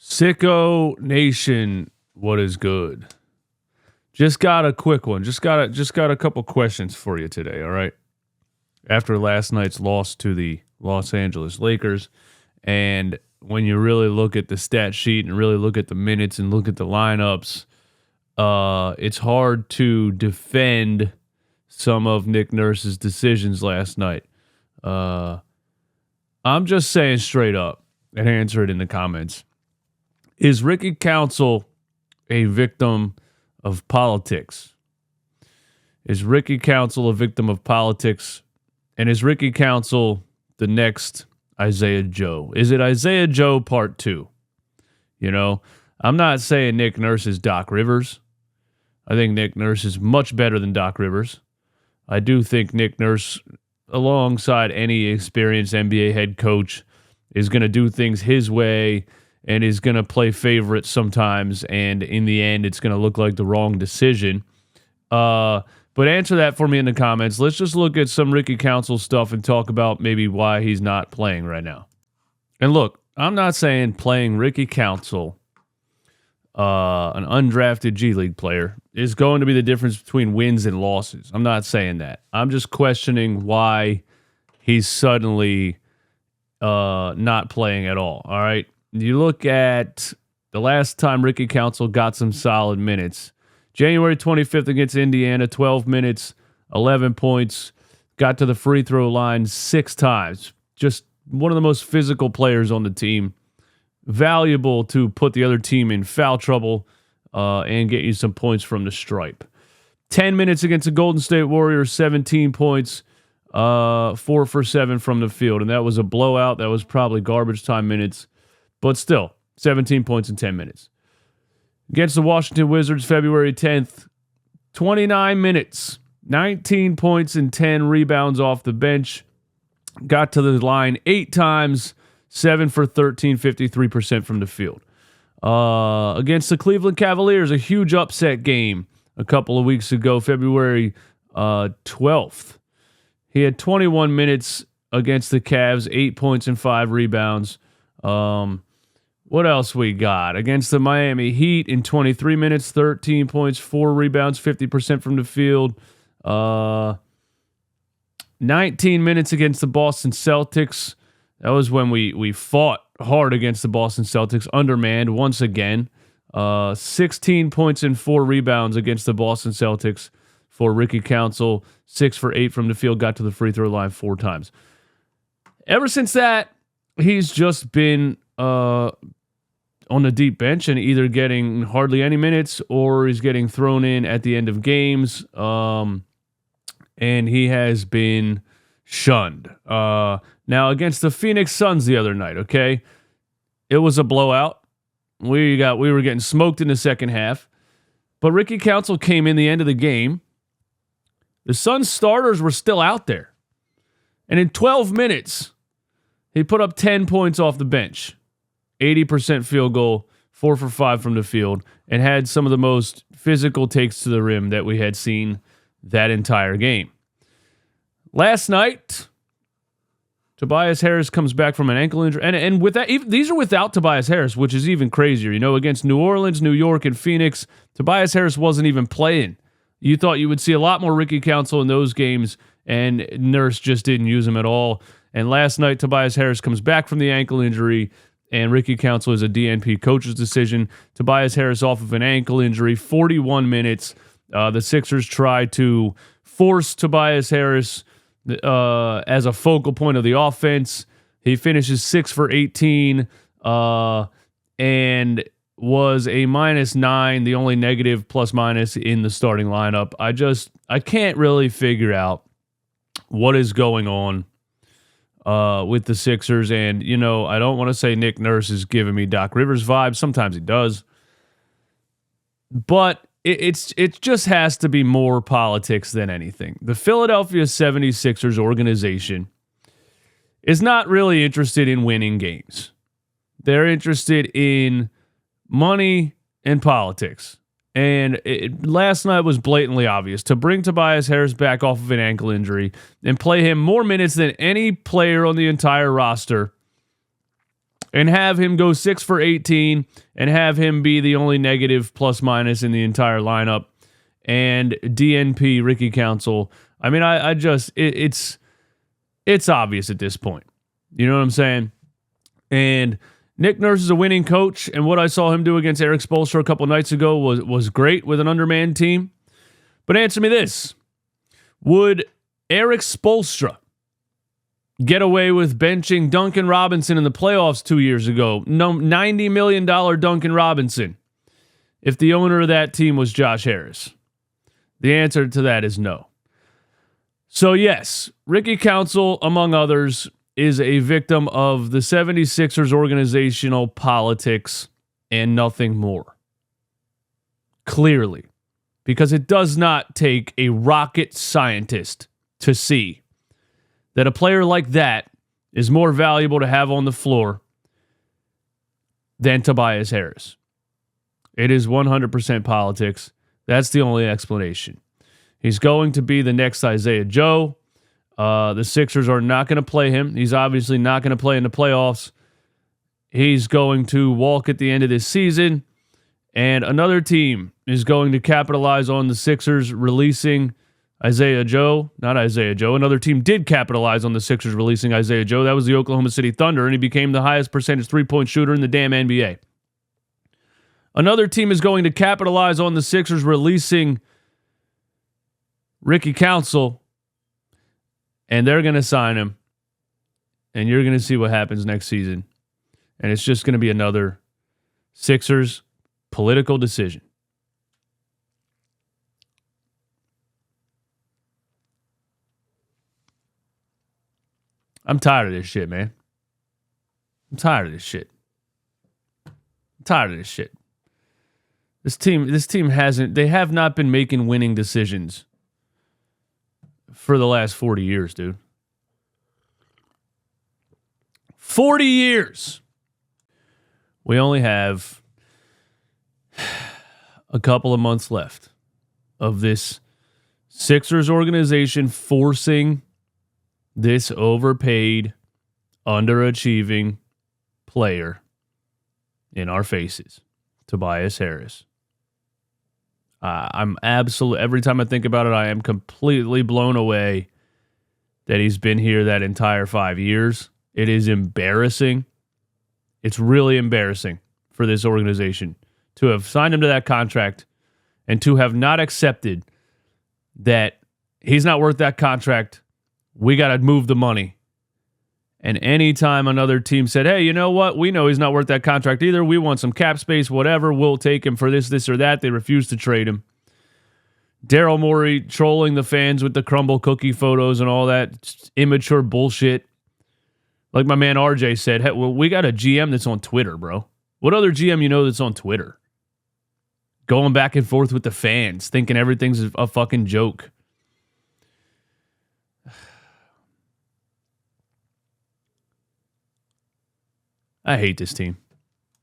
Sicko Nation, what is good? Just got a quick one. Just got a couple questions for you today, all right? After last night's loss to the Los Angeles Lakers, and when you really look at the stat sheet and really look at the minutes and look at the lineups, it's hard to defend some of Nick Nurse's decisions last night. I'm just saying straight up, and answer it in the comments. Is Ricky Council a victim of politics? Is Ricky Council a victim of politics? And is Ricky Council the next Isaiah Joe? Is it Isaiah Joe part 2? You know, I'm not saying Nick Nurse is Doc Rivers. I think Nick Nurse is much better than Doc Rivers. I do think Nick Nurse, alongside any experienced NBA head coach, is going to do things his way and is going to play favorite sometimes, and in the end, it's going to look like the wrong decision. But answer that for me in the comments. Let's just look at some Ricky Council stuff and talk about maybe why he's not playing right now. And look, I'm not saying playing Ricky Council, an undrafted G League player, is going to be the difference between wins and losses. I'm not saying that. I'm just questioning why he's suddenly not playing at all. All right. You look at the last time Ricky Council got some solid minutes. January 25th against Indiana, 12 minutes, 11 points, got to the free throw line 6 times. Just one of the most physical players on the team. Valuable to put the other team in foul trouble and get you some points from the stripe. 10 minutes against the Golden State Warriors, 17 points, 4 for 7 from the field. And that was a blowout. That was probably garbage time minutes. But still, 17 points in 10 minutes. Against the Washington Wizards, February 10th, 29 minutes, 19 points and 10 rebounds off the bench. Got to the line 8 times, 7 for 13, 53% from the field. Against the Cleveland Cavaliers, a huge upset game a couple of weeks ago, February 12th. He had 21 minutes against the Cavs, 8 points and 5 rebounds. What else we got? Against the Miami Heat in 23 minutes, 13 points, 4 rebounds, 50% from the field. 19 minutes against the Boston Celtics. That was when we fought hard against the Boston Celtics, undermanned once again. 16 points and 4 rebounds against the Boston Celtics for Ricky Council. 6 for 8 from the field, got to the free throw line 4 times. Ever since that, he's just been on the deep bench and either getting hardly any minutes or he's getting thrown in at the end of games. And he has been shunned. Now, against the Phoenix Suns the other night, okay, it was a blowout. We were getting smoked in the second half. But Ricky Council came in the end of the game. The Suns starters were still out there. And in 12 minutes, he put up 10 points off the bench. 80% field goal, 4 for 5 from the field, and had some of the most physical takes to the rim that we had seen that entire game. Last night, Tobias Harris comes back from an ankle injury. And with that, these are without Tobias Harris, which is even crazier. You know, against New Orleans, New York, and Phoenix, Tobias Harris wasn't even playing. You thought you would see a lot more Ricky Council in those games, and Nurse just didn't use him at all. And last night, Tobias Harris comes back from the ankle injury, and Ricky Council is a DNP coach's decision. Tobias Harris off of an ankle injury, 41 minutes. The Sixers try to force Tobias Harris as a focal point of the offense. He finishes 6 for 18 and was a -9, the only negative plus-minus in the starting lineup. I can't really figure out what is going on with the Sixers. And, you know, I don't want to say Nick Nurse is giving me Doc Rivers vibes. Sometimes he does. But it just has to be more politics than anything. The Philadelphia 76ers organization is not really interested in winning games. They're interested in money and politics. And last night was blatantly obvious. To bring Tobias Harris back off of an ankle injury and play him more minutes than any player on the entire roster and have him go 6 for 18 and have him be the only negative plus minus in the entire lineup. And DNP Ricky Council. I mean, I just it's obvious at this point. You know what I'm saying? And Nick Nurse is a winning coach, and what I saw him do against Eric Spoelstra a couple nights ago was great with an undermanned team. But answer me this. Would Eric Spoelstra get away with benching Duncan Robinson in the playoffs 2 years ago? No, $90 million Duncan Robinson, if the owner of that team was Josh Harris? The answer to that is no. So yes, Ricky Council, among others, is a victim of the 76ers organizational politics and nothing more. Clearly. Because it does not take a rocket scientist to see that a player like that is more valuable to have on the floor than Tobias Harris. It is 100% politics. That's the only explanation. He's going to be the next Isaiah Joe. The Sixers are not going to play him. He's obviously not going to play in the playoffs. He's going to walk at the end of this season. And another team is going to capitalize on the Sixers releasing Isaiah Joe. Not Isaiah Joe. Another team did capitalize on the Sixers releasing Isaiah Joe. That was the Oklahoma City Thunder, and he became the highest percentage three-point shooter in the damn NBA. Another team is going to capitalize on the Sixers releasing Ricky Council, and they're going to sign him, and you're going to see what happens next season. And it's just going to be another Sixers political decision. I'm tired of this shit, man. I'm tired of this shit. This team have not been making winning decisions for the last 40 years, dude. 40 years. We only have a couple of months left of this Sixers organization forcing this overpaid, underachieving player in our faces, Tobias Harris. I'm absolutely, every time I think about it, I am completely blown away that he's been here that entire 5 years. It is embarrassing. It's really embarrassing for this organization to have signed him to that contract and to have not accepted that he's not worth that contract. We got to move the money. And anytime another team said, hey, you know what? We know he's not worth that contract either. We want some cap space, whatever. We'll take him for this, or that. They refused to trade him. Daryl Morey trolling the fans with the crumble cookie photos and all that immature bullshit. Like my man RJ said, hey, well, we got a GM that's on Twitter, bro. What other GM you know that's on Twitter? Going back and forth with the fans, thinking everything's a fucking joke. I hate this team.